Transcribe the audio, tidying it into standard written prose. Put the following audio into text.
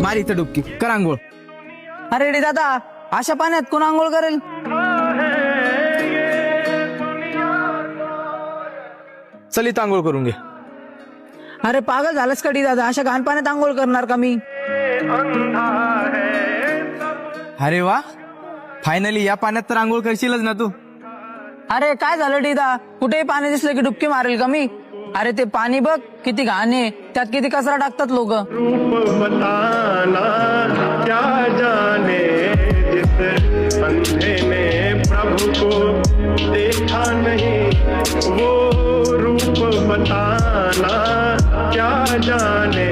मार इथं डुबकी, कर आंघोळ. अरे रे दादा, अशा पाण्यात कोण आंघोळ करेल? चल इथं आंघोळ करून घे. अरे पागल झालंस का डी दादा, अशा घाण पाण्यात आंघोळ करणार का मी? अरे वा, फायनली या पाण्यात तर आंघोळ करशीलच ना तू. अरे काय झालं डीदा, कुठेही पाणी दिसलं की डुबकी मारेल का मी? अरे ते पाणी बघ किती घाण आहे, त्यात किती कचरा टाकतात लोक. रूप बताना क्या जाने, जिस अंधे ने प्रभु को देखा नहीं, वो रूप बताना क्या जाने,